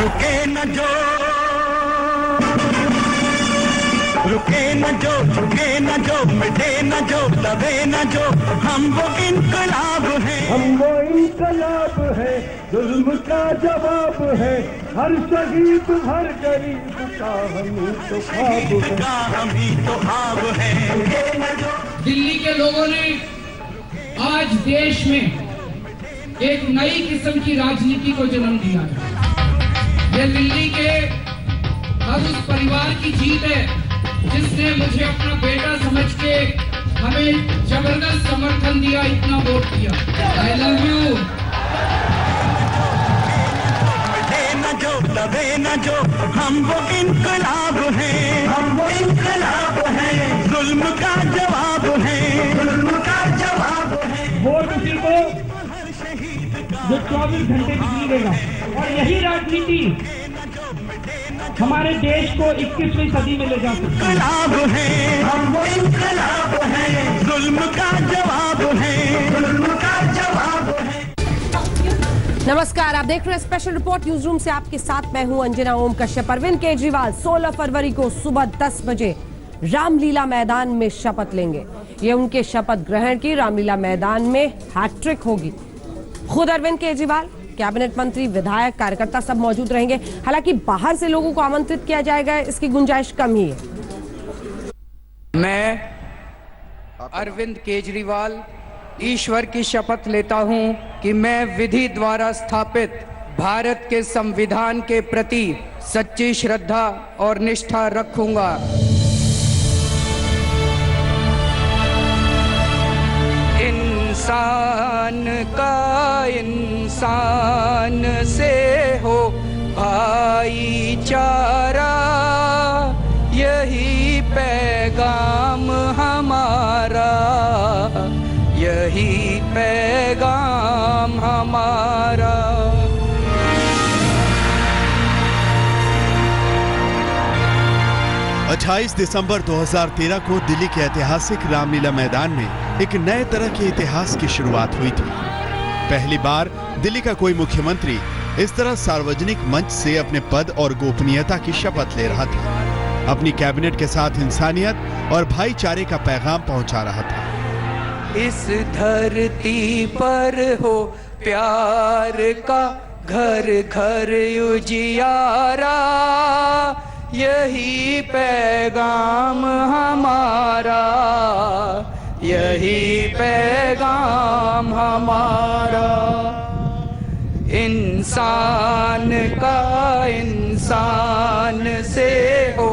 रुके न जो, रुके न जो, झुके न जो, मिटे न जो, दबे न जो, हम वो इनकलाब हैं, हम वो इनकलाब है, जुल्म का जवाब है, हर शहीद हर गरीब का हम तो ख्वाब है, का हम ही तो ख्वाब है। दिल्ली के लोगों ने आज देश में एक नई किस्म की राजनीति को जन्म दिया है। ये दिल्ली के हर उस परिवार की जीत है जिसने मुझे अपना बेटा समझ के हमें जबरदस्त समर्थन दिया, इतना वोट दिया। I love you. न जो, दबे न जो, हम वो इनकलाब हैं, हम वो इनकलाब हैं, जुल्म का जवाब है, जुल्म का जवाब है। वोट उसी को जो 24 घंटे बिजली देगा, और यही राजनीति हमारे देश को 21वीं सदी में ले जा सकती है। इनकलाब है, हम वो इनकलाब हैं, जुल्म का जवाब है, जुल्म का जवाब है। नमस्कार, आप देख रहे हैं स्पेशल रिपोर्ट न्यूज रूम से। आपके साथ मैं हूं अंजना ओम कश्यप। अरविंद केजरीवाल 16 फरवरी को सुबह 10 बजे रामलीला मैदान में शपथ लेंगे। ये उनके शपथ ग्रहण की रामलीला मैदान में हैट्रिक होगी। खुद अरविंद केजरीवाल, कैबिनेट मंत्री, विधायक, कार्यकर्ता सब मौजूद रहेंगे। हालांकि बाहर से लोगों को आमंत्रित किया जाएगा, इसकी गुंजाइश कम ही है। मैं अरविंद केजरीवाल ईश्वर की शपथ लेता हूं कि मैं विधि द्वारा स्थापित भारत के संविधान के प्रति सच्ची श्रद्धा और निष्ठा रखूंगा। इंसान का इंसान से हो भाईचारा, यही पैगाम हमारा, यही पैगाम हमारा। 28 दिसंबर 2013 को दिल्ली के ऐतिहासिक रामलीला मैदान में एक नए तरह के इतिहास की शुरुआत हुई थी। पहली बार दिल्ली का कोई मुख्यमंत्री इस तरह सार्वजनिक मंच से अपने पद और गोपनीयता की शपथ ले रहा था। अपनी कैबिनेट के साथ इंसानियत और भाईचारे का पैगाम पहुंचा रहा था। इस धरती पर हो प्यार का घर घर उजियारा, यही पैगाम हमारा, यही पैगाम हमारा। इंसान का इंसान से हो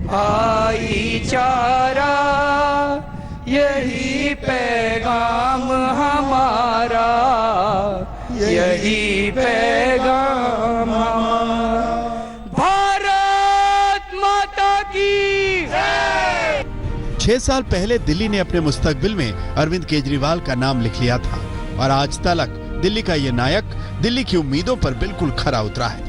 भाईचारा, यही पैगाम हमारा, यही पैगाम हमारा। भारत माता की जय। 6 साल पहले दिल्ली ने अपने मुस्तकबिल में अरविंद केजरीवाल का नाम लिख लिया था और आज तक दिल्ली का ये नायक दिल्ली की उम्मीदों पर बिल्कुल खरा उतरा है।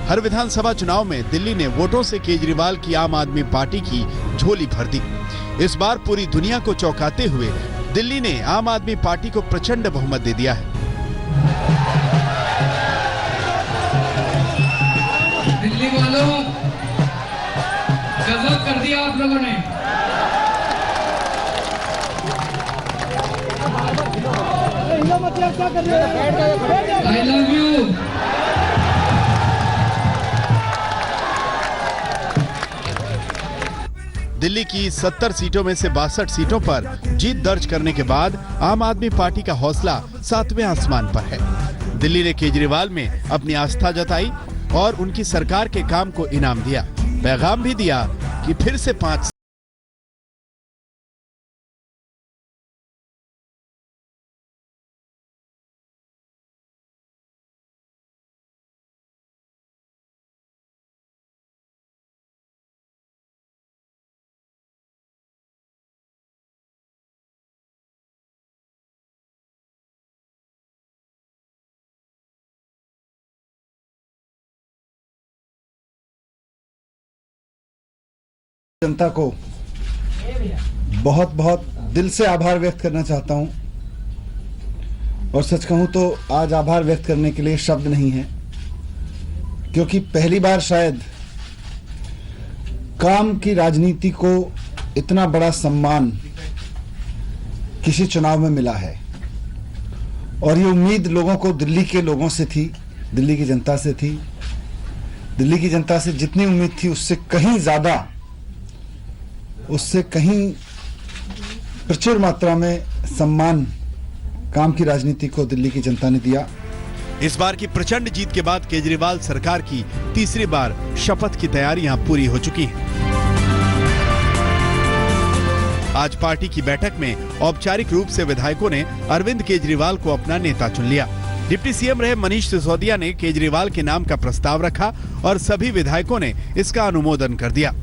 हर विधानसभा चुनाव में दिल्ली ने वोटों से केजरीवाल की आम आदमी पार्टी की झोली भर दी। इस बार पूरी दुनिया को चौंकाते हुए दिल्ली ने आम आदमी पार्टी को प्रचंड बहुमत दे दिया है। दिल्ली वालों, गजब कर दिया आप लोगों ने। I love you. दिल्ली की 70 सीटों में से 62 सीटों पर जीत दर्ज करने के बाद आम आदमी पार्टी का हौसला 7वें आसमान पर है। दिल्ली ने केजरीवाल में अपनी आस्था जताई और उनकी सरकार के काम को इनाम दिया। पैगाम भी दिया कि फिर से 5 जनता को बहुत बहुत दिल से आभार व्यक्त करना चाहता हूं और सच कहूं तो आज आभार व्यक्त करने के लिए शब्द नहीं है। क्योंकि पहली बार शायद काम की राजनीति को इतना बड़ा सम्मान किसी चुनाव में मिला है। और ये उम्मीद लोगों को दिल्ली के लोगों से थी, दिल्ली की जनता से थी। दिल्ली की जनता से जितनी उम्मीद थी उससे कहीं ज्यादा, उससे कहीं प्रचुर मात्रा में सम्मान काम की राजनीति को दिल्ली की जनता ने दिया। इस बार की प्रचंड जीत के बाद केजरीवाल सरकार की तीसरी बार शपथ की तैयारियां पूरी हो चुकी हैं। आज पार्टी की बैठक में औपचारिक रूप से विधायकों ने अरविंद केजरीवाल को अपना नेता चुन लिया। डिप्टी सीएम रहे मनीष सिसोदिया ने केजरीवाल के नाम का प्रस्ताव रखा और सभी विधायकों ने इसका अनुमोदन कर दिया।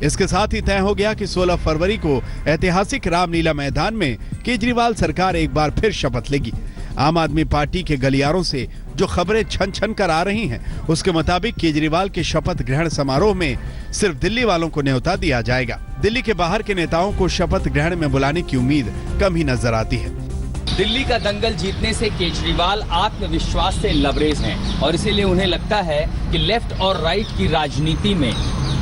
इसके साथ ही तय हो गया कि 16 फरवरी को ऐतिहासिक रामलीला मैदान में केजरीवाल सरकार एक बार फिर शपथ लेगी। आम आदमी पार्टी के गलियारों से जो खबरें छन छन कर आ रही हैं, उसके मुताबिक केजरीवाल के शपथ ग्रहण समारोह में सिर्फ दिल्ली वालों को न्योता दिया जाएगा। दिल्ली के बाहर के नेताओं को शपथ ग्रहण में बुलाने की उम्मीद कम ही नजर आती है। दिल्ली का दंगल जीतने से केजरीवाल आत्मविश्वास से लबरेज हैं और इसीलिए उन्हें लगता है कि लेफ्ट और राइट की राजनीति में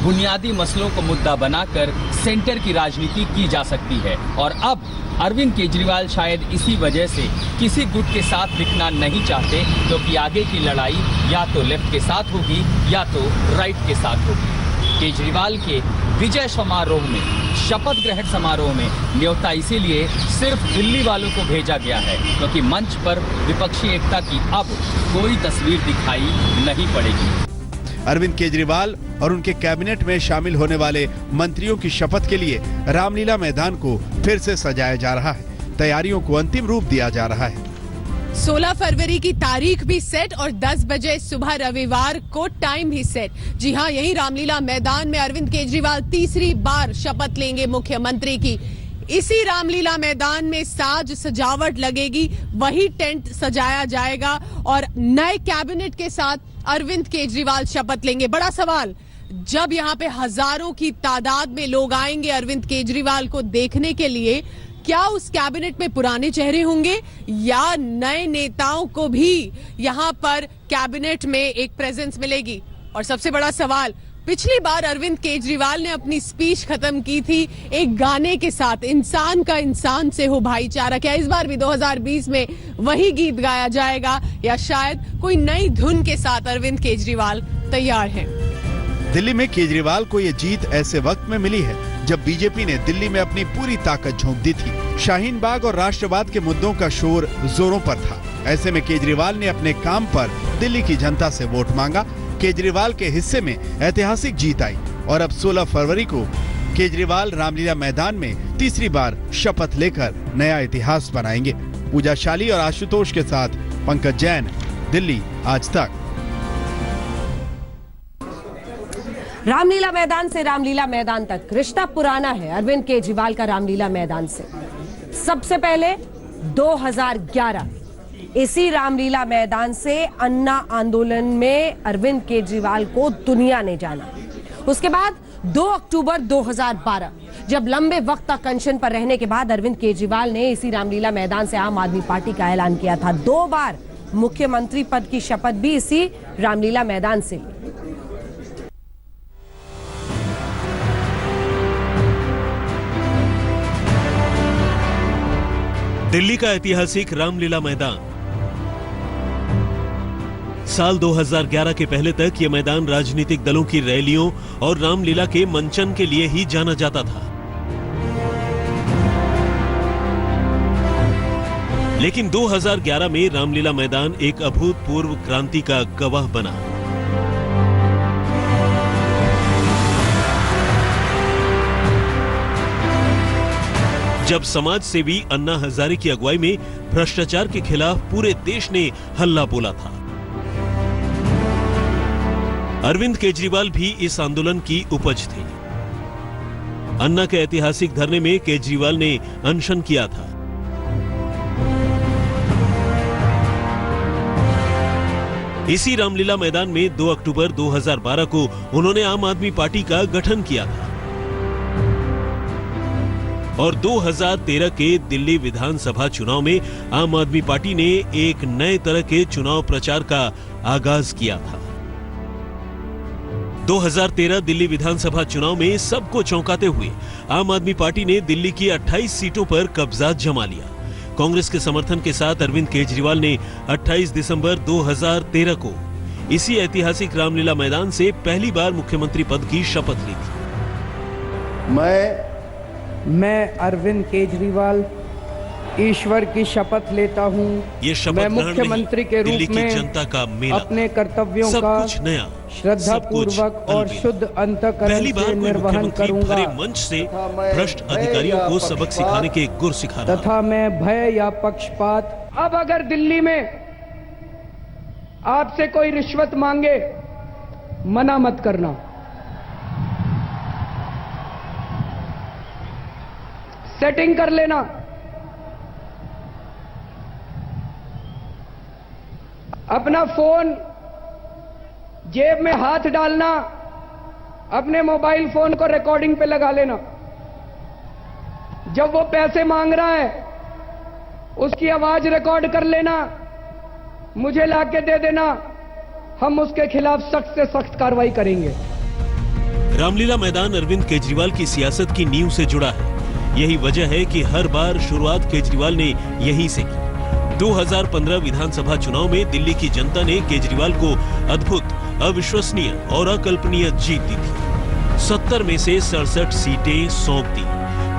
बुनियादी मसलों को मुद्दा बनाकर सेंटर की राजनीति की जा सकती है। और अब अरविंद केजरीवाल शायद इसी वजह से किसी गुट के साथ दिखना नहीं चाहते, क्योंकि आगे की लड़ाई या तो लेफ्ट के साथ होगी या तो राइट के साथ होगी। केजरीवाल के विजय समारोह में, शपथ ग्रहण समारोह में न्योता इसीलिए सिर्फ दिल्ली वालों को भेजा गया है क्योंकि मंच पर विपक्षी एकता की अब कोई तस्वीर दिखाई नहीं पड़ेगी। अरविंद केजरीवाल और उनके कैबिनेट में शामिल होने वाले मंत्रियों की शपथ के लिए रामलीला मैदान को फिर से सजाया जा रहा है। तैयारियों को अंतिम रूप दिया जा रहा है। 16 फरवरी की तारीख भी सेट और 10 बजे सुबह रविवार को टाइम भी सेट। जी हां, यही रामलीला मैदान में अरविंद केजरीवाल तीसरी बार शपथ लेंगे मुख्यमंत्री की। इसी रामलीला मैदान में साज सजावट लगेगी, वही टेंट सजाया जाएगा और नए कैबिनेट के साथ अरविंद केजरीवाल शपथ लेंगे। बड़ा सवाल, जब यहां पे हजारों की तादाद में लोग आएंगे अरविंद केजरीवाल को देखने के लिए, क्या उस कैबिनेट में पुराने चेहरे होंगे या नए नेताओं को भी यहां पर कैबिनेट में एक प्रेजेंस मिलेगी? और सबसे बड़ा सवाल, पिछली बार अरविंद केजरीवाल ने अपनी स्पीच खत्म की थी एक गाने के साथ, इंसान का इंसान से हो भाईचारा। क्या इस बार भी 2020 में वही गीत गाया जाएगा या शायद कोई नई धुन के साथ अरविंद केजरीवाल तैयार हैं? दिल्ली में केजरीवाल को ये जीत ऐसे वक्त में मिली है जब बीजेपी ने दिल्ली में अपनी पूरी ताकत झोंक दी थी। शाहीन बाग और राष्ट्रवाद के मुद्दों का शोर जोरों पर था। ऐसे में केजरीवाल ने अपने काम पर दिल्ली की जनता से वोट मांगा। केजरीवाल के हिस्से में ऐतिहासिक जीत आई और अब 16 फरवरी को केजरीवाल रामलीला मैदान में तीसरी बार शपथ लेकर नया इतिहास बनाएंगे। पूजा शाली और आशुतोष के साथ पंकज जैन, दिल्ली आज तक। रामलीला मैदान से रामलीला मैदान तक रिश्ता पुराना है अरविंद केजरीवाल का रामलीला मैदान से। सबसे पहले 2011 इसी रामलीला मैदान से अन्ना आंदोलन में अरविंद केजरीवाल को दुनिया ने जाना। उसके बाद 2 अक्टूबर 2012 जब लंबे वक्त तक अनशन पर रहने के बाद अरविंद केजरीवाल ने इसी रामलीला मैदान से आम आदमी पार्टी का ऐलान किया था। 2 बार मुख्यमंत्री पद की शपथ भी इसी रामलीला मैदान से ली। दिल्ली का ऐतिहासिक रामलीला मैदान। साल 2011 के पहले तक यह मैदान राजनीतिक दलों की रैलियों और रामलीला के मंचन के लिए ही जाना जाता था। लेकिन 2011 में रामलीला मैदान एक अभूतपूर्व क्रांति का गवाह बना। जब समाज सेवी अन्ना हजारे की अगुवाई में भ्रष्टाचार के खिलाफ पूरे देश ने हल्ला बोला था। अरविंद केजरीवाल भी इस आंदोलन की उपज थे। अन्ना के ऐतिहासिक धरने में केजरीवाल ने अनशन किया था। इसी रामलीला मैदान में 2 अक्टूबर 2012 को उन्होंने आम आदमी पार्टी का गठन किया था और 2013 के दिल्ली विधानसभा चुनाव में आम आदमी पार्टी ने एक नए तरह के चुनाव प्रचार का आगाज किया था। 2013 दिल्ली विधानसभा चुनाव में सबको चौंकाते हुए आम आदमी पार्टी ने दिल्ली की 28 सीटों पर कब्जा जमा लिया। कांग्रेस के समर्थन के साथ अरविंद केजरीवाल ने 28 दिसंबर 2013 को इसी ऐतिहासिक रामलीला मैदान से पहली बार मुख्यमंत्री पद की शपथ ली थी। मैं अरविंद केजरीवाल ईश्वर की शपथ लेता हूँ। ये शपथ मैं मुख्यमंत्री के रूप दिल्ली की में जनता का मेला, अपने कर्तव्यों सब का कुछ नया, श्रद्धा सब कुछ पूर्वक और अलविदा। शुद्ध अंतःकरण पहली बार से कोई निर्वहन मुख्यमंत्री करूंगा भरे मंच से भ्रष्ट अधिकारियों को सबक सिखाने के गुर सिखा रहा। तथा मैं भय या पक्षपात। अब अगर दिल्ली में आपसे कोई रिश्वत मांगे, मना मत करना। सेटिंग कर लेना। अपना फोन जेब में हाथ डालना, अपने मोबाइल फोन को रिकॉर्डिंग पे लगा लेना। जब वो पैसे मांग रहा है उसकी आवाज रिकॉर्ड कर लेना, मुझे लाके दे देना, हम उसके खिलाफ सख्त से सख्त कार्रवाई करेंगे। रामलीला मैदान अरविंद केजरीवाल की सियासत की नींव से जुड़ा है। यही वजह है कि हर बार शुरुआत केजरीवाल ने यहीं से की। 2015 विधानसभा चुनाव में दिल्ली की जनता ने केजरीवाल को अद्भुत, अविश्वसनीय और अकल्पनीय जीत दी थी। 70 में से 67 सीटें सौंप दी।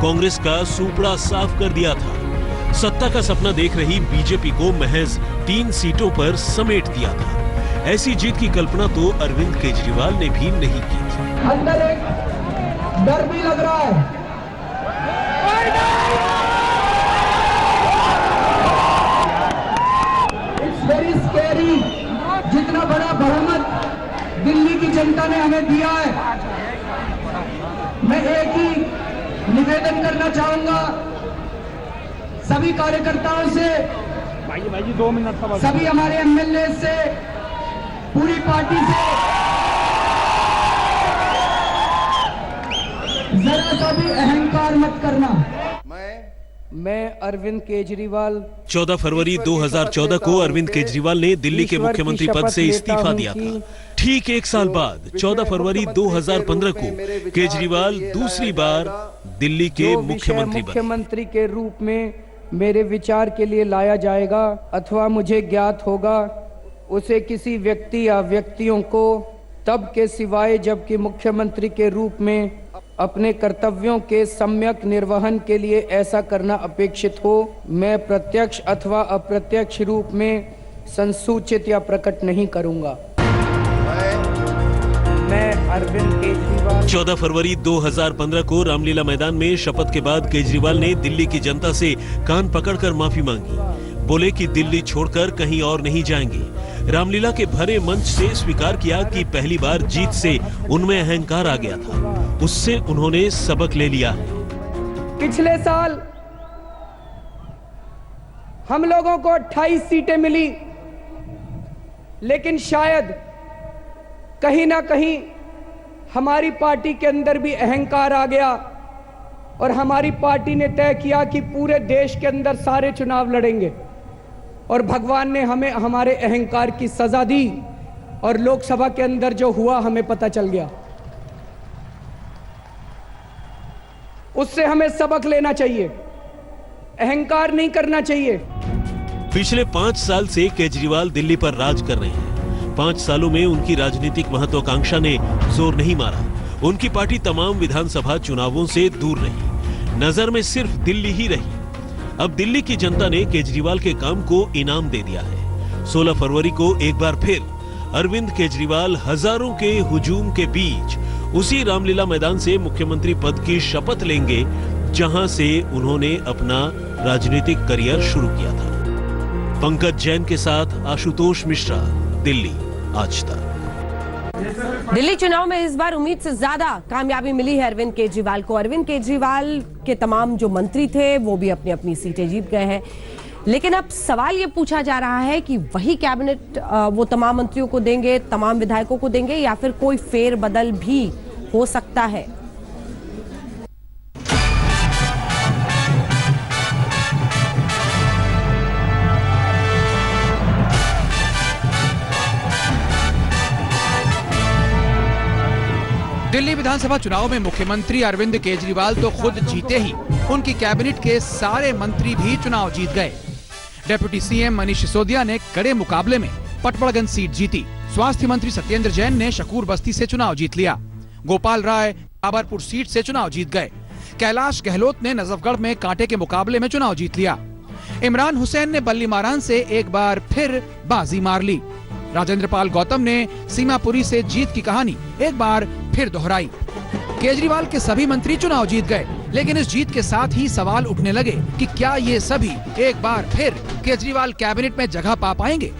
कांग्रेस का सूपड़ा साफ कर दिया था। सत्ता का सपना देख रही बीजेपी को महज 3 सीटों पर समेट दिया था। ऐसी जीत की कल्पना तो अरविंद केजरीवाल ने भी नहीं की थी। अंदर एक डर भी लग रहा है। It's very scary. जितना बड़ा बहुमत दिल्ली की जनता ने हमें दिया है, मैं एक ही निवेदन करना चाहूंगा सभी कार्यकर्ताओं से, भाई 2 मिनट का सभी हमारे एमएलए से, पूरी पार्टी से, जरा सा भी अहंकार मत करना। मैं अरविंद केजरीवाल 14 फरवरी 2014 को अरविंद केजरीवाल ने दिल्ली के मुख्यमंत्री पद से इस्तीफा दिया था। ठीक 1 साल बाद 14 फरवरी 2015 को केजरीवाल दूसरी बार दिल्ली के मुख्यमंत्री के रूप में मेरे विचार के लिए लाया जाएगा अथवा मुझे ज्ञात होगा, उसे किसी व्यक्ति या व्यक्तियों को तब के सिवाय जबकि मुख्यमंत्री के रूप में अपने कर्तव्यों के सम्यक निर्वहन के लिए ऐसा करना अपेक्षित हो, मैं प्रत्यक्ष अथवा अप्रत्यक्ष रूप में संसूचित या प्रकट नहीं करूंगा। मैं अरविंद केजरीवाल 14 फरवरी 2015 को रामलीला मैदान में शपथ के बाद केजरीवाल ने दिल्ली की जनता से कान पकड़कर माफी मांगी। बोले कि दिल्ली छोड़कर कहीं और नहीं जाएंगे। रामलीला के भरे मंच से स्वीकार किया कि पहली बार जीत से उनमें अहंकार आ गया था। उससे उन्होंने सबक ले लिया है। पिछले साल हम लोगों को 28 सीटें मिली, लेकिन शायद कहीं ना कहीं हमारी पार्टी के अंदर भी अहंकार आ गया और हमारी पार्टी ने तय किया कि पूरे देश के अंदर सारे चुनाव लड़ेंगे, और भगवान ने हमें हमारे अहंकार की सजा दी और लोकसभा के अंदर जो हुआ हमें पता चल गया। उससे हमें सबक लेना चाहिए, अहंकार नहीं करना चाहिए। पिछले 5 साल से केजरीवाल दिल्ली पर राज कर रहे हैं। 5 सालों में उनकी राजनीतिक महत्वाकांक्षा ने जोर नहीं मारा। उनकी पार्टी तमाम विधानसभा चुनावों से दूर रही, नजर में सिर्फ दिल्ली ही रही। अब दिल्ली की जनता ने केजरीवाल के काम को इनाम दे दिया है। 16 फरवरी को एक बार फिर अरविंद केजरीवाल हजारों के हुजूम के बीच उसी रामलीला मैदान से मुख्यमंत्री पद की शपथ लेंगे, जहां से उन्होंने अपना राजनीतिक करियर शुरू किया था। पंकज जैन के साथ आशुतोष मिश्रा, दिल्ली आज तक। दिल्ली चुनाव में इस बार उम्मीद से ज्यादा कामयाबी मिली है अरविंद केजरीवाल को। अरविंद केजरीवाल के तमाम जो मंत्री थे वो भी अपनी अपनी सीटें जीत गए हैं, लेकिन अब सवाल ये पूछा जा रहा है कि वही कैबिनेट वो तमाम मंत्रियों को देंगे, तमाम विधायकों को देंगे, या फिर कोई फेरबदल भी हो सकता है। दिल्ली विधानसभा चुनाव में मुख्यमंत्री अरविंद केजरीवाल तो खुद जीते ही उनकी कैबिनेट के सारे मंत्री भी चुनाव जीत गए। डिप्टी सीएम मनीष सिसोदिया ने कड़े मुकाबले में पटपड़गंज सीट जीती। स्वास्थ्य मंत्री सत्येंद्र जैन ने शकूर बस्ती से चुनाव जीत लिया। गोपाल राय बाबरपुर सीट से चुनाव जीत गए। कैलाश गहलोत ने नजफगढ़ में कांटे के मुकाबले में चुनाव जीत लिया। इमरान हुसैन ने बल्लीमारान से एक बार फिर बाजी मार ली। राजेंद्र पाल गौतम ने सीमापुरी से जीत की कहानी एक बार फिर दोहराई। केजरीवाल के सभी मंत्री चुनाव जीत गए, लेकिन इस जीत के साथ ही सवाल उठने लगे कि क्या ये सभी एक बार फिर केजरीवाल कैबिनेट में जगह पा पाएंगे,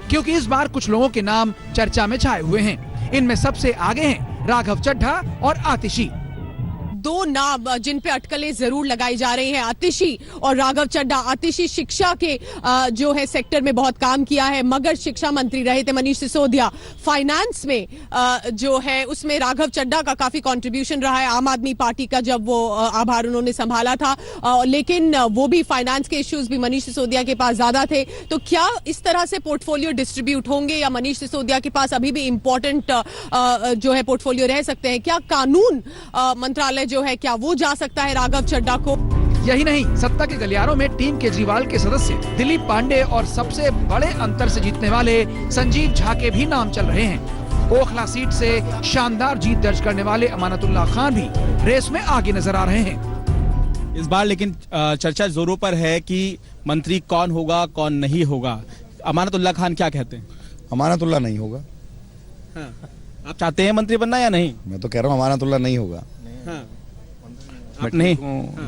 क्योंकि इस बार कुछ लोगों के नाम चर्चा में छाए हुए हैं। इनमें सबसे आगे हैं राघव चड्ढा और आतिशी। दो नाम जिन पे अटकलें जरूर लगाई जा रही हैं, आतिशी और राघव चड्ढा। आतिशी शिक्षा के जो है सेक्टर में बहुत काम किया है, मगर शिक्षा मंत्री रहे थे मनीष सिसोदिया। फाइनेंस में जो है उसमें राघव चड्ढा का काफी कंट्रीब्यूशन रहा है, आम आदमी पार्टी का जब वो आभार उन्होंने संभाला था, लेकिन वो भी फाइनेंस के इश्यूज भी मनीष सिसोदिया के पास ज्यादा थे। तो क्या इस तरह से पोर्टफोलियो डिस्ट्रीब्यूट होंगे या मनीष सिसोदिया के पास अभी भी इंपॉर्टेंट जो है पोर्टफोलियो रह सकते हैं? क्या कानून मंत्रालय जो है क्या वो जा सकता है राघव चड्ढा को? यही नहीं, सत्ता के गलियारों में टीम केजरीवाल के सदस्य दिलीप पांडे और सबसे बड़े अंतर से जीतने वाले संजीव झा के भी नाम चल रहे हैं। ओखला सीट से शानदार जीत दर्ज करने वाले अमानतुल्लाह खान भी रेस में आगे नजर आ रहे हैं। इस बार लेकिन चर्चा जोरों पर है कि मंत्री कौन होगा कौन नहीं होगा। अमानतुल्लाह खान क्या कहते हैं? अमानतुल्लाह नहीं होगा। हाँ। आप चाहते हैं मंत्री बनना या नहीं? मैं तो कह रहा हूँ अमानतुल्लाह नहीं होगा। हाँ। नहीं,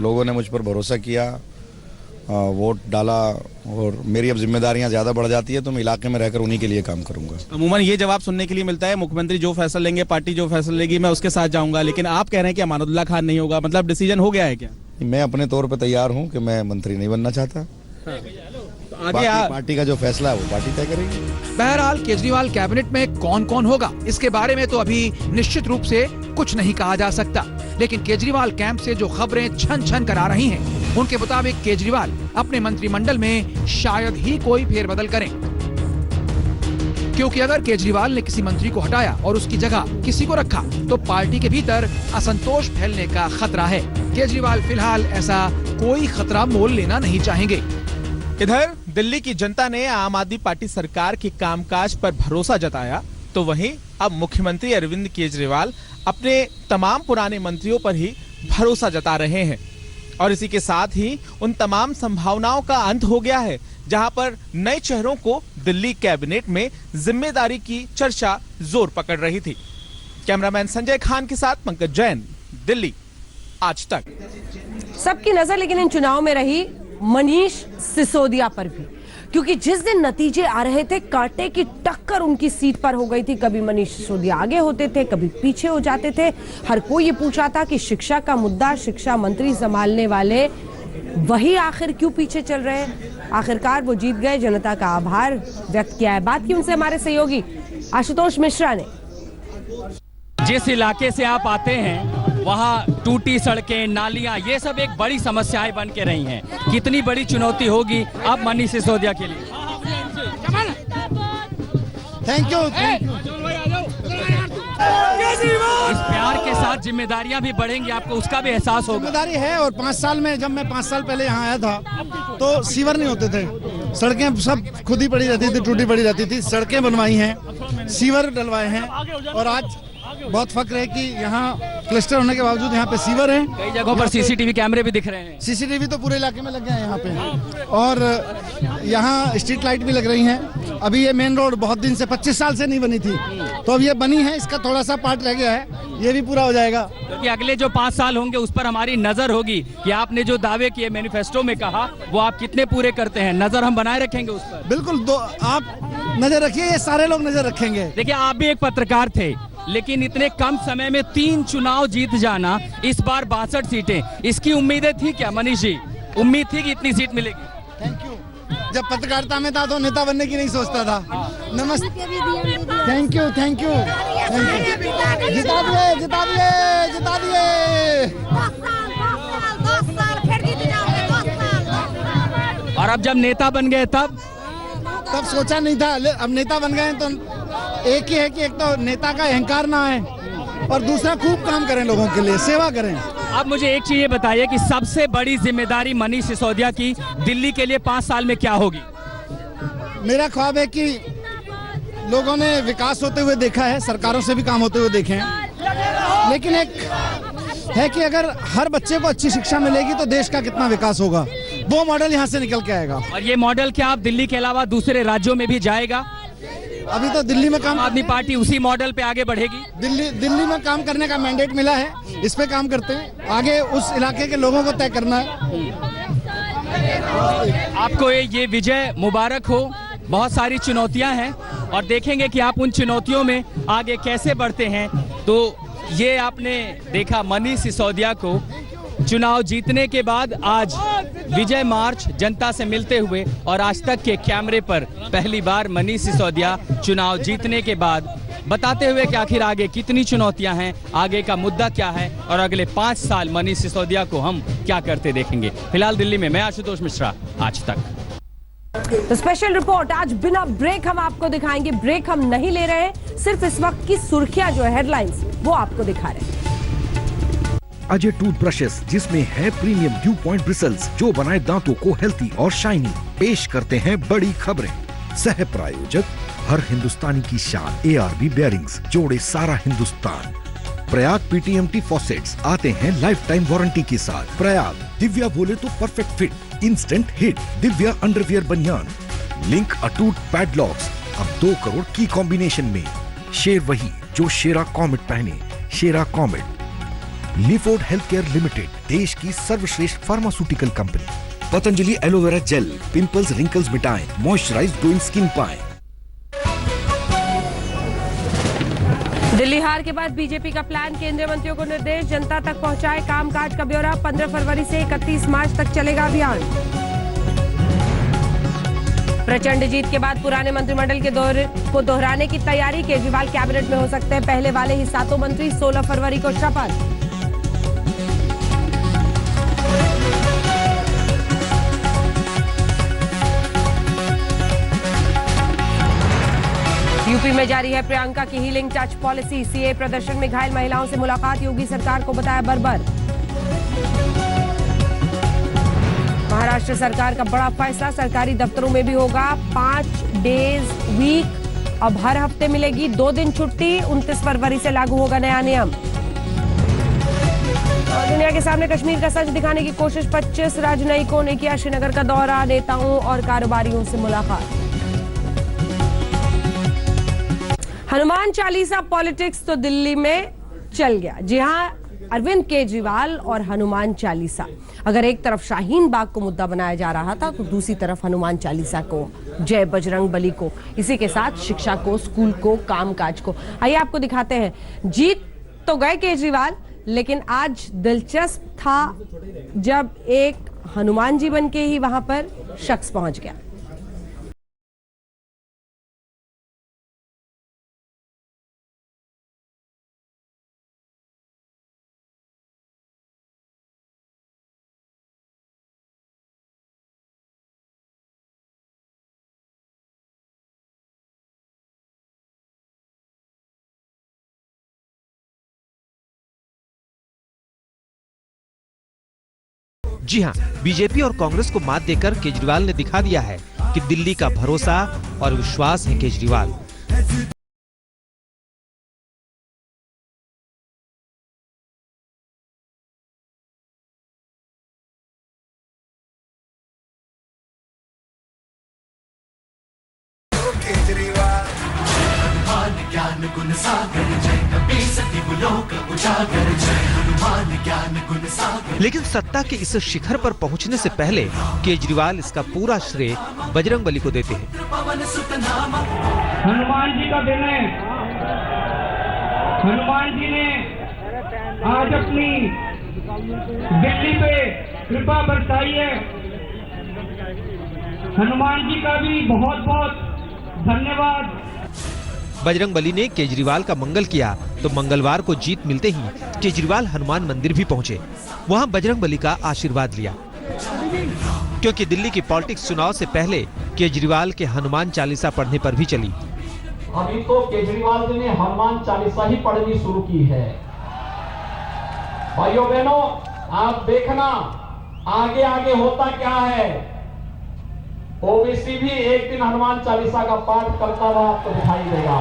लोगों ने मुझ पर भरोसा किया, वोट डाला और मेरी अब जिम्मेदारियां ज्यादा बढ़ जाती है, तो मैं इलाके में रहकर उन्हीं के लिए काम करूंगा। अमूमन ये जवाब सुनने के लिए मिलता है, मुख्यमंत्री जो फैसला लेंगे, पार्टी जो फैसला लेगी, मैं उसके साथ जाऊंगा। लेकिन आप कह रहे हैं कि अमानतुल्लाह खान नहीं होगा, मतलब डिसीजन हो गया है क्या? मैं अपने तौर पर तैयार हूँ कि मैं मंत्री नहीं बनना चाहता। आगे पार्टी का जो फैसला है वो पार्टी तय करेगी। बहरहाल केजरीवाल कैबिनेट में कौन कौन होगा इसके बारे में तो अभी निश्चित रूप से कुछ नहीं कहा जा सकता, लेकिन केजरीवाल कैंप से जो खबरें छन छन करा रही हैं, उनके मुताबिक केजरीवाल अपने मंत्रिमंडल में शायद ही कोई फेरबदल करें, क्योंकि अगर केजरीवाल ने किसी मंत्री को हटाया और उसकी जगह किसी को रखा तो पार्टी के भीतर असंतोष फैलने का खतरा है। केजरीवाल फिलहाल ऐसा कोई खतरा मोल लेना नहीं चाहेंगे। इधर दिल्ली की जनता ने आम आदमी पार्टी सरकार के कामकाज पर भरोसा जताया, तो वहीं अब मुख्यमंत्री अरविंद केजरीवाल अपने तमाम पुराने मंत्रियों पर ही भरोसा जता रहे हैं। और इसी के साथ ही उन तमाम संभावनाओं का अंत हो गया है जहां पर नए चेहरों को दिल्ली कैबिनेट में जिम्मेदारी की चर्चा जोर पकड़ रही थी। कैमरामैन संजय खान के साथ पंकज जैन, दिल्ली आज तक। सबकी नजर लेकिन इन चुनाव में रही मनीष सिसोदिया पर भी, क्योंकि जिस दिन नतीजे आ रहे थे कांटे की टक्कर उनकी सीट पर हो गई थी। कभी मनीष सिसोदिया आगे होते थे, कभी पीछे हो जाते थे। हर कोई ये पूछ रहा था कि शिक्षा का मुद्दा शिक्षा मंत्री संभालने वाले वही आखिर क्यों पीछे चल रहे हैं। आखिरकार वो जीत गए, जनता का आभार व्यक्त किया है। बात की उनसे हमारे सहयोगी आशुतोष मिश्रा ने। जिस इलाके से आप आते हैं वहाँ टूटी सड़कें, नालियाँ, ये सब एक बड़ी समस्याएं बन के रही हैं। कितनी बड़ी चुनौती होगी अब मनीष सिसोदिया के लिए? Thank you. इस प्यार के साथ जिम्मेदारियां भी बढ़ेंगी, आपको उसका भी एहसास होगा। जिम्मेदारी है। और 5 साल में, जब मैं 5 साल पहले यहाँ आया था तो सीवर नहीं होते थे, सड़कें सब खुद ही पड़ी रहती थी, टूटी पड़ी रहती थी। सड़कें बनवाई हैं, सीवर डलवाए हैं और आज बहुत फक्र है कि यहाँ क्लस्टर होने के बावजूद यहाँ पे सीवर है। कई जगहों पर सीसीटीवी कैमरे भी दिख रहे हैं। सीसीटीवी तो पूरे इलाके में लग गए हैं यहाँ पे, और यहाँ स्ट्रीट लाइट भी लग रही हैं। अभी ये मेन रोड बहुत दिन से 25 साल से नहीं बनी थी, तो अब ये बनी है, इसका थोड़ा सा पार्ट रह गया है, ये भी पूरा हो जाएगा। क्योंकि अगले जो 5 साल होंगे उस पर हमारी नजर होगी कि आपने जो दावे किए मैनिफेस्टो में कहा वो आप कितने पूरे करते हैं। नजर हम बनाए रखेंगे उस पर। बिल्कुल, आप नजर रखिए, ये सारे लोग नजर रखेंगे। देखिए, आप भी एक पत्रकार थे, लेकिन इतने कम समय में 3 चुनाव जीत जाना, इस बार 62 सीटें, इसकी उम्मीदें थी क्या मनीष जी? उम्मीद थी कि इतनी सीट मिलेगी? Thank you. जब पत्रकारिता में था तो नेता बनने की नहीं सोचता था। नमस्ते। Thank you, thank you, thank you. जिता दिए, जिता दिए, जिता दिए। 2 साल फिर जीत जाओगे। और अब जब नेता बन गए तब सोचा नहीं था, अब नेता बन गए तो एक ही है कि एक तो नेता का अहंकार ना है और दूसरा खूब काम करें, लोगों के लिए सेवा करें। अब मुझे एक चीज ये बताइए कि सबसे बड़ी जिम्मेदारी मनीष सिसोदिया की दिल्ली के लिए 5 साल में क्या होगी? मेरा ख्वाब है कि लोगों ने विकास होते हुए देखा है, सरकारों से भी काम होते हुए देखे हैं, लेकिन एक है कि अगर हर बच्चे को अच्छी शिक्षा मिलेगी तो देश का कितना विकास होगा, वो मॉडल यहाँ से निकल के आएगा। और ये मॉडल क्या आप दिल्ली के अलावा दूसरे राज्यों में भी जाएगा? अभी तो दिल्ली में काम, आम आदमी पार्टी उसी मॉडल पे आगे बढ़ेगी। दिल्ली में काम करने का मैंडेट मिला है, इस पे काम करते हैं, आगे उस इलाके के लोगों को तय करना है। आपको ये विजय मुबारक हो। बहुत सारी चुनौतियां हैं और देखेंगे कि आप उन चुनौतियों में आगे कैसे बढ़ते हैं। तो ये आपने देखा मनीष सिसोदिया को चुनाव जीतने के बाद आज विजय मार्च जनता से मिलते हुए, और आज तक के कैमरे पर पहली बार मनीष सिसोदिया चुनाव जीतने के बाद बताते हुए कि आखिर आगे कितनी चुनौतियां हैं, आगे का मुद्दा क्या है और अगले 5 साल मनीष सिसोदिया को हम क्या करते देखेंगे। फिलहाल दिल्ली में मैं आशुतोष मिश्रा, आज तक। तो स्पेशल रिपोर्ट आज बिना ब्रेक हम आपको दिखाएंगे। ब्रेक हम नहीं ले रहे हैं, सिर्फ इस वक्त की सुर्खियां जो है, हेडलाइंस, वो आपको दिखा रहे हैं। अजय टूथब्रशेस, जिसमें है प्रीमियम ड्यू पॉइंट ब्रिसल्स जो बनाए दांतों को हेल्थी और शाइनी, पेश करते हैं बड़ी खबरें। सह प्रायोजक हर हिंदुस्तानी की शान ARB बेयरिंग्स, जोड़े सारा हिंदुस्तान। प्रयाग PTMT फॉसेट्स आते हैं लाइफ टाइम वारंटी के साथ। प्रयाग दिव्या बोले तो perfect fit, instant hit, Divya underwear बनियान। लिंक अटूट पैडलॉक्स, अब 2 करोड़ की कॉम्बिनेशन में। शेर वही जो शेरा कॉमेट पहने, शेरा कॉमेट। लिफोर्ड हेल्थ केयर लिमिटेड, देश की सर्वश्रेष्ठ pharmaceutical company. Patanjali aloe vera gel, pimples wrinkles मिटाएं, मॉइस्चराइज्ड ग्लोइंग स्किन पाएं। दिल्ली हार के बाद बीजेपी का प्लान, केंद्रीय मंत्रियों को निर्देश, जनता तक पहुंचाए कामकाज का ब्यौरा। 15 फरवरी से 31 मार्च तक चलेगा अभियान। प्रचंड जीत के बाद पुराने मंत्रिमंडल के दौरे को दोहराने की तैयारी, केजरीवाल कैबिनेट में हो सकते हैं पहले वाले ही 7 मंत्री। 16 फरवरी को शपथ। यूपी में जारी है प्रियंका की हीलिंग टच पॉलिसी। सीए प्रदर्शन में घायल महिलाओं से मुलाकात, योगी सरकार को बताया बर्बर। महाराष्ट्र सरकार का बड़ा फैसला, सरकारी दफ्तरों में भी होगा 5 डेज वीक, अब हर हफ्ते मिलेगी 2 दिन छुट्टी। 29 फरवरी से लागू होगा नया नियम। और दुनिया के सामने कश्मीर का सच दिखाने की कोशिश, 25 राजनयिकों ने किया श्रीनगर का दौरा, नेताओं और कारोबारियों से मुलाकात। हनुमान चालीसा पॉलिटिक्स तो दिल्ली में चल गया। जी हां, अरविंद केजरीवाल और हनुमान चालीसा। अगर एक तरफ शाहीन बाग को मुद्दा बनाया जा रहा था तो दूसरी तरफ हनुमान चालीसा को, जय बजरंग बली को, इसी के साथ शिक्षा को, स्कूल को, कामकाज को। आइए आपको दिखाते हैं। जीत तो गए केजरीवाल, लेकिन आज दिलचस्प था जब एक हनुमान जी बन के ही वहां पर शख्स पहुंच गया। जी हां, बीजेपी और कांग्रेस को मात देकर केजरीवाल ने दिखा दिया है कि दिल्ली का भरोसा और विश्वास है केजरीवाल। लेकिन सत्ता के इस शिखर पर पहुंचने से पहले केजरीवाल इसका पूरा श्रेय बजरंगबली को देते हैं। हनुमान जी का दिन है। हनुमान जी ने आज अपनी दिल्ली पे कृपा बरसाई है। हनुमान जी का भी बहुत बहुत धन्यवाद। बजरंगबली ने केजरीवाल का मंगल किया तो मंगलवार को जीत मिलते ही केजरीवाल हनुमान मंदिर भी पहुंचे। वहां बजरंगबली का आशीर्वाद लिया, क्योंकि दिल्ली की पॉलिटिक्स चुनाव से पहले केजरीवाल के हनुमान चालीसा पढ़ने पर भी चली। अभी तो केजरीवाल जी ने हनुमान चालीसा ही पढ़नी शुरू की है। भाइयों बहनों, आप देखना आगे आगे होता क्या है। ओबीसी भी एक दिन हनुमान चालीसा का पाठ करता हुआ आपको दिखाई देगा।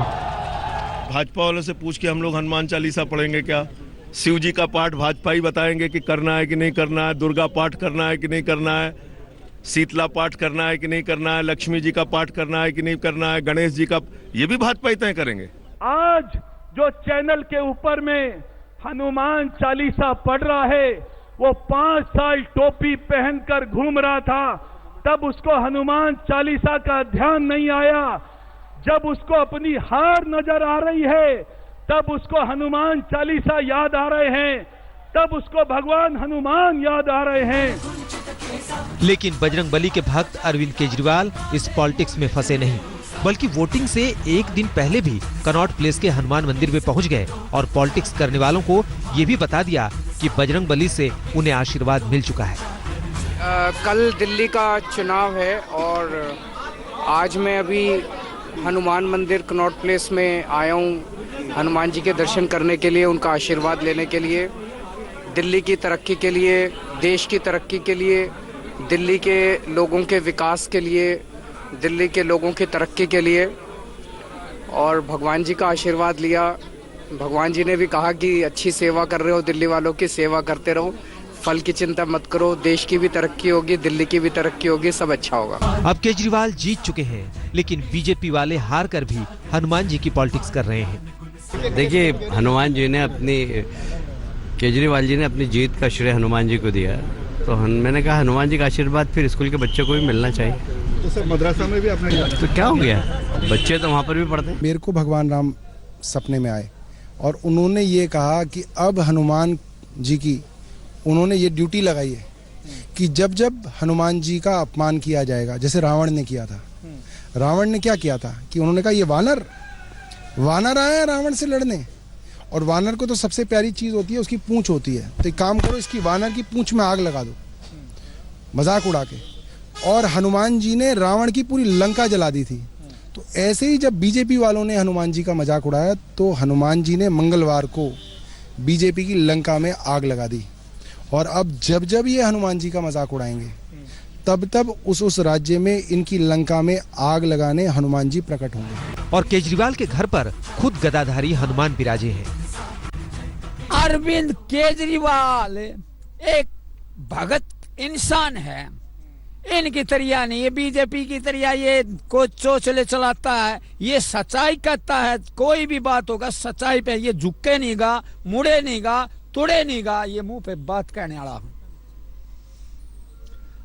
भाजपा वालों से पूछ के हम लोग हनुमान चालीसा पढ़ेंगे क्या? शिव जी का पाठ भाजपा ही बताएंगे कि करना है कि नहीं करना है, दुर्गा पाठ करना है कि नहीं करना है, शीतला पाठ करना है कि नहीं करना है, लक्ष्मी जी का पाठ करना है कि नहीं करना है, गणेश जी का, ये भी भाजपा ही तय करेंगे। आज जो चैनल के ऊपर में हनुमान चालीसा पढ़ रहा है, वो 5 साल टोपी पहनकर घूम रहा था, तब उसको हनुमान चालीसा का ध्यान नहीं आया। जब उसको अपनी हार नजर आ रही है, तब उसको हनुमान चालीसा याद आ रहे हैं, तब उसको भगवान हनुमान याद आ रहे हैं। लेकिन बजरंगबली के भक्त अरविंद केजरीवाल इस पॉलिटिक्स में फंसे नहीं, बल्कि वोटिंग से एक दिन पहले भी कनॉट प्लेस के हनुमान मंदिर में पहुंच गए और पॉलिटिक्स करने वालों को ये भी बता दिया कि बजरंगबली से उन्हें आशीर्वाद मिल चुका है। कल दिल्ली का चुनाव है और आज मैं अभी हनुमान मंदिर कनॉट प्लेस में आया हूँ हनुमान जी के दर्शन करने के लिए, उनका आशीर्वाद लेने के लिए, दिल्ली की तरक्की के लिए, देश की तरक्की के लिए, दिल्ली के लोगों के विकास के लिए, दिल्ली के लोगों की तरक्की के लिए, और भगवान जी का आशीर्वाद लिया। भगवान जी ने भी कहा कि अच्छी सेवा कर रहे हो, दिल्ली वालों की सेवा करते रहो, फल की चिंता मत करो, देश की भी तरक्की होगी, दिल्ली की भी तरक्की होगी, सब अच्छा होगा। अब केजरीवाल जीत चुके हैं, लेकिन बीजेपी वाले हार कर भी हनुमान जी की पॉलिटिक्स कर रहे हैं। देखिए, हनुमान जी ने केजरीवाल जी ने अपनी जीत का श्रेय हनुमान जी को दिया, तो मैंने कहा हनुमान जी का आशीर्वाद फिर स्कूल के बच्चों को भी मिलना चाहिए। तो सर मदरसा में भी आपने, तो क्या हो गया, बच्चे तो वहाँ पर भी पढ़ते हैं। मेरे को भगवान राम सपने में आए और उन्होंने ये कहा कि अब हनुमान जी की उन्होंने ये ड्यूटी लगाई है कि जब जब हनुमान जी का अपमान किया जाएगा, जैसे रावण ने किया था, रावण ने क्या किया था कि उन्होंने कहा ये वानर आया रावण से लड़ने, और वानर को तो सबसे प्यारी चीज होती है उसकी पूंछ होती है, तो एक काम करो इसकी वानर की पूंछ में आग लगा दो, मजाक उड़ा के। और हनुमान जी ने रावण की पूरी लंका जला दी थी। तो ऐसे ही जब बीजेपी वालों ने हनुमान जी का मजाक उड़ाया, तो हनुमान जी ने मंगलवार को बीजेपी की लंका में आग लगा दी। और अब जब जब ये हनुमान जी का मजाक उड़ाएंगे, तब तब उस राज्य में इनकी लंका में आग लगाने हनुमान जी प्रकट होंगे। और केजरीवाल के घर पर खुद गदाधारी हनुमान विराजे हैं। अरविंद केजरीवाल एक भगत इंसान है, इनकी तरिया नहीं, ये बीजेपी की तरिया ये को चोचले चलाता है, ये सच्चाई कहता है, कोई भी बात होगा सच्चाई पे, ये झुके नहीं गा, मुड़े नहीं गा, तुड़े नहीं गा, ये मुंह पे बात कहने वाला हूं।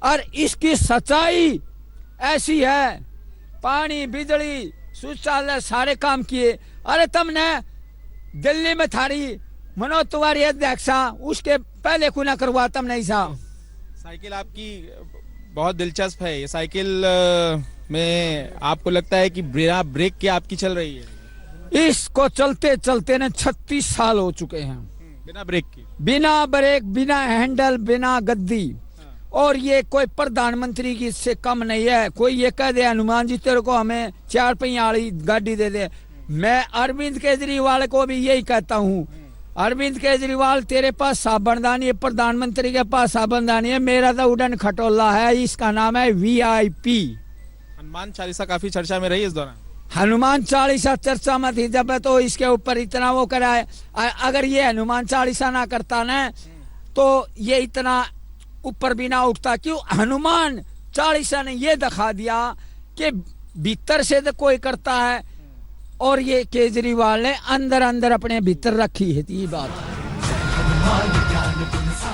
और इसकी सच्चाई ऐसी है, पानी बिजली शौचालय सारे काम किए। अरे तुमने दिल्ली में थारी मनोज तिवारी अध्यक्षा, उसके पहले क्यों ना करवा तुमने ऐसा। साइकिल आपकी बहुत दिलचस्प है, ये साइकिल में आपको लगता है कि बिना ब्रेक के आपकी चल रही है? इसको चलते चलते ने 36 साल हो चुके हैं, बिना ब्रेक की, बिना ब्रेक, बिना हैंडल, बिना गद्दी। और ये कोई प्रधानमंत्री की इससे कम नहीं है। कोई ये कह दे हनुमान जी तेरे को हमें 4 पहिया वाली गाड़ी दे दे, मैं अरविंद केजरीवाल को भी यही कहता हूँ, अरविंद केजरीवाल तेरे पास साबनदानी है, प्रधानमंत्री के पास साबनदानी है, मेरा तो उड़न खटोला है, इसका नाम है VIP। हनुमान चालीसा काफी चर्चा में रही इस दौरान। हनुमान चालीसा चर्चा में थी जब, तो इसके ऊपर इतना वो करा है। अगर ये हनुमान चालीसा ना करता ना, तो ये इतना ऊपर भी ना उठता। क्यों? हनुमान चालीसा ने ये दिखा दिया कि भीतर से तो कोई करता है, और ये केजरीवाल ने अंदर अंदर अपने भीतर रखी है ये बात।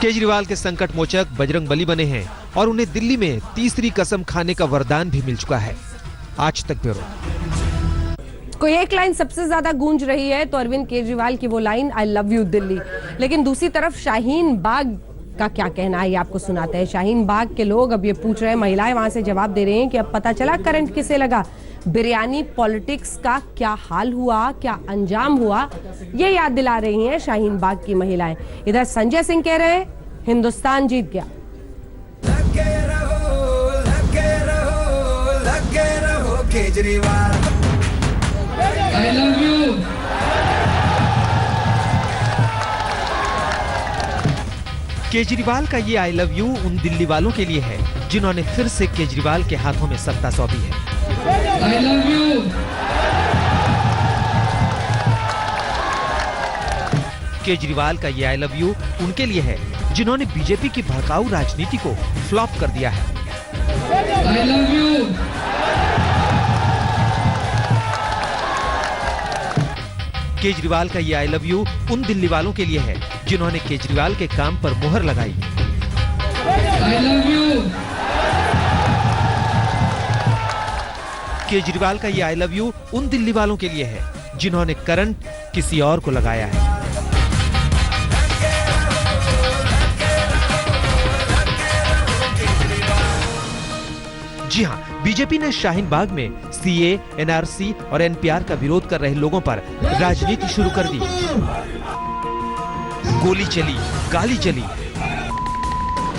केजरीवाल के संकट मोचक बजरंगबली बने हैं और उन्हें दिल्ली में तीसरी कसम खाने का वरदान भी मिल चुका है। आज तक ब्यूरो। कोई एक लाइन सबसे ज्यादा गूंज रही है तो अरविंद केजरीवाल की वो line, I love you Delhi. लेकिन दूसरी तरफ शाहीन बाग का क्या कहना है, ये आपको सुनाते हैं। शाहीन बाग के लोग अब ये पूछ रहे हैं, महिलाएं वहां से जवाब दे रही हैं कि अब पता चला करंट किसे लगा, बिरयानी पॉलिटिक्स का क्या हाल हुआ, क्या अंजाम हुआ, ये याद दिला रही हैं शाहीन बाग की महिलाएं। इधर संजय सिंह कह रहे हैं हिंदुस्तान जीत गया। लगे रहो Kejriwal. I love you. Kejriwal का ये आई लव यू उन दिल्ली वालों के लिए है जिन्होंने फिर से केजरीवाल के हाथों में सत्ता सौंपी है। I love you. केजरीवाल का ये आई लव यू उनके लिए है जिन्होंने बीजेपी की भड़काऊ राजनीति को फ्लॉप कर दिया है। I love you. केजरीवाल का ये आई लव यू उन दिल्ली वालों के लिए है जिन्होंने केजरीवाल के काम पर मुहर लगाई। I love you. केजरीवाल का ये आई लव यू उन दिल्ली वालों के लिए है जिन्होंने करंट किसी और को लगाया है। जी हां, बीजेपी ने शाहीन बाग में सीए, एनआरसी और एनपीआर का विरोध कर रहे लोगों पर राजनीति शुरू कर दी। गोली चली, गाली चली।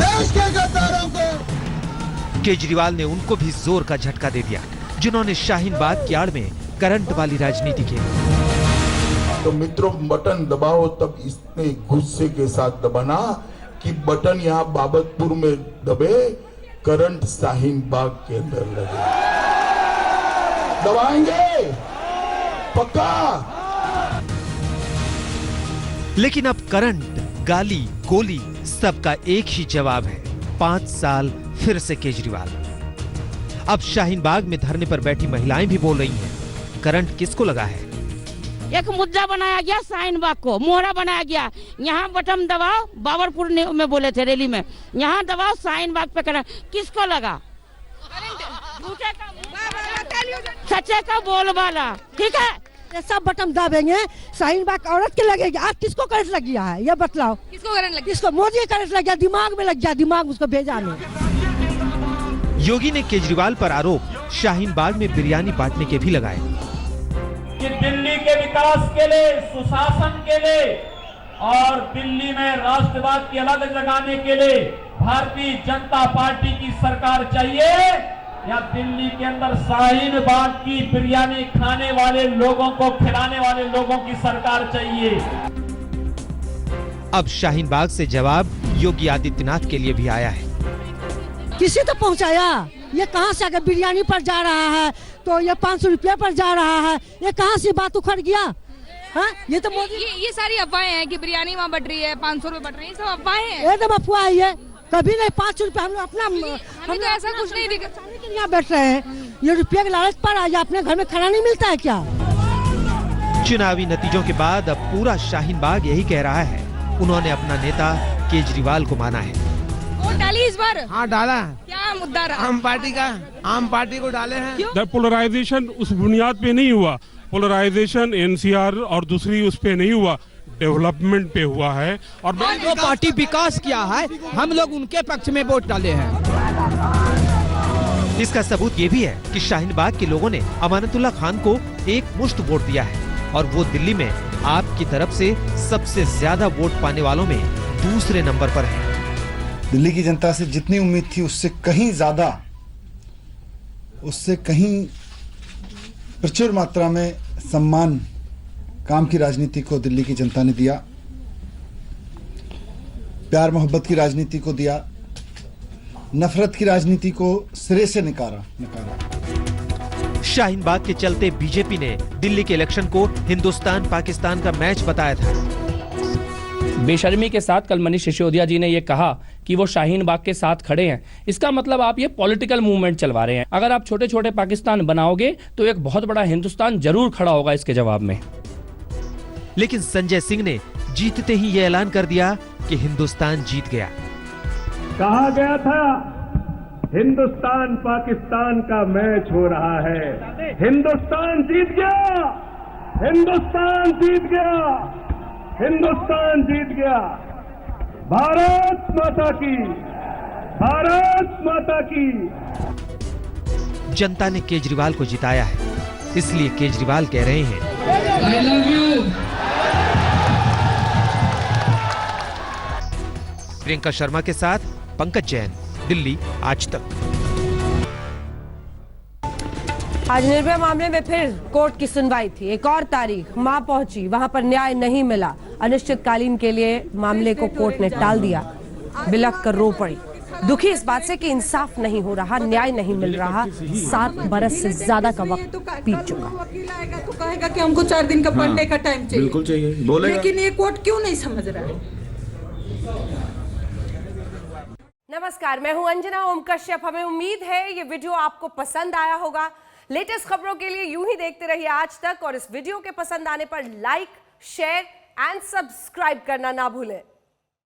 देश के गद्दारों को केजरीवाल ने उनको भी जोर का झटका दे दिया जिन्होंने शाहीन बाग की आड़ में करंट वाली राजनीति की। तो मित्रों, बटन दबाओ तब इतने गुस्से के साथ दबाना कि बटन यहाँ बाबतपुर में दबे, करंट शाहीन बाग के अंदर लगे। दबाएंगे पक्का। लेकिन अब करंट, गाली, गोली सबका एक ही जवाब है, 5 साल फिर से केजरीवाल। अब शाहीन बाग में धरने पर बैठी महिलाएं भी बोल रही हैं, करंट किसको लगा है? एक मुद्दा बनाया गया शाहीन बाग को, मोहरा बनाया गया। यहाँ बटन दबाओ, बाबरपुर में बोले थे रैली में, यहाँ दबाओ शाहीन बाग पे करंट। किसको लगा? सच्चे का बोलबाला, ठीक है। सब बटन दबाएंगे, शाहीन बाग औरत के लगेगी। आज किसको करंट लग गया है ये बतलाओ। किसको करंट लग? किसको? मोदी करंट लग गया, दिमाग में लग गया, दिमाग उसको भेजा नहीं। योगी ने केजरीवाल पर आरोप शाहीन बाग में बिरयानी बांटने के भी लगाए कि दिल्ली के विकास के लिए, सुशासन के लिए और दिल्ली में राष्ट्रवाद की अलग जगाने के लिए भारतीय जनता पार्टी की सरकार चाहिए या दिल्ली के अंदर शाहीन बाग की बिरयानी खाने वाले लोगों को खिलाने वाले लोगों की सरकार चाहिए। अब शाहीन बाग से जवाब योगी आदित्यनाथ के लिए भी आया है। किसी तो पहुंचाया, ये कहां से अगर बिरयानी पर जा रहा है तो ये 500 रुपया पर जा रहा है, ये कहां से बात उखड़ गया? हाँ? ये तो मोदी, ये सारी अफवाहें हैं कि बिरयानी वहाँ बढ़ रही है, 500 रुपए बढ़ रही है, सब अफवाहें हैं। एकदम अफवाह है ये, कभी नहीं। 500 रुपया हम लोग अपना, हमें तो ऐसा कुछ नहीं दिखा। यहाँ बैठ रहे हैं, ये रुपये के लालच पर आ, अपने घर में खाना नहीं मिलता है क्या? चुनावी नतीजों के बाद अब पूरा शाहीन बाग यही कह रहा है, उन्होंने अपना नेता केजरीवाल को माना है। वोट डाली इस बार? हाँ डाला। क्या मुद्दा रहा? आम पार्टी का, आम पार्टी को डाले हैं। पोलराइजेशन उस बुनियाद पे नहीं हुआ, पोलराइजेशन एनसीआर और दूसरी उस पे नहीं हुआ, डेवलपमेंट पे हुआ है। और जो पार्टी विकास किया है, हम लोग उनके पक्ष में वोट डाले हैं। इसका सबूत ये भी है कि शाहीन बाग के लोगों ने अमानतुल्लाह खान को एक मुश्त वोट दिया है और वो दिल्ली में आपकी तरफ से सबसे ज्यादा वोट पाने वालों में दूसरे नंबर पर है। दिल्ली की जनता से जितनी उम्मीद थी उससे कहीं ज्यादा, उससे कहीं प्रचुर मात्रा में सम्मान काम की राजनीति को दिल्ली की जनता ने दिया, प्यार मोहब्बत की राजनीति को दिया, नफरत की राजनीति को सिरे से नकारा। शाहीन बाग के चलते बीजेपी ने दिल्ली के इलेक्शन को हिंदुस्तान पाकिस्तान का मैच बताया था। बेशर्मी के साथ कल मनीष सिसोदिया जी ने ये कहा कि वो शाहीन बाग के साथ खड़े हैं। इसका मतलब आप ये पॉलिटिकल मूवमेंट चलवा रहे हैं। अगर आप छोटे छोटे पाकिस्तान बनाओगे तो एक बहुत बड़ा हिंदुस्तान जरूर खड़ा होगा इसके जवाब में। लेकिन संजय सिंह ने जीतते ही ये ऐलान कर दिया कि हिंदुस्तान जीत गया। कहा गया था हिंदुस्तान पाकिस्तान का मैच हो रहा है, हिंदुस्तान जीत गया, हिंदुस्तान जीत गया, हिंदुस्तान जीत गया। भारत माता की, भारत माता की। जनता ने केजरीवाल को जिताया है, इसलिए केजरीवाल कह रहे हैं I love you. Priyanka Sharma के साथ पंकज जैन, दिल्ली आज तक। आज निर्भया मामले में फिर कोर्ट की सुनवाई थी। एक और तारीख मां पहुंची, वहां पर न्याय नहीं मिला। अनिश्चितकालीन के लिए मामले को कोर्ट ने टाल दिया। बिलख कर रो पड़ी, दुखी इस बात से कि इंसाफ नहीं हो रहा, न्याय नहीं मिल रहा। 7 बरस से ज्यादा का वक्त बीत चुका। वकील आएगा तो कहेगा कि हमको 4 दिन का पढ़ने का टाइम चाहिए। बिल्कुल चाहिए, बोलेगा। लेकिन ये कोर्ट क्यों नहीं समझ रहा है? नमस्कार, मैं हूं अंजना ओम कश्यप। हमें उम्मीद है ये वीडियो आपको पसंद आया होगा। लेटेस्ट खबरों के लिए यूं ही देखते रहिए आज तक, और इस वीडियो के पसंद आने पर लाइक, शेयर एंड सब्सक्राइब करना ना भूलें।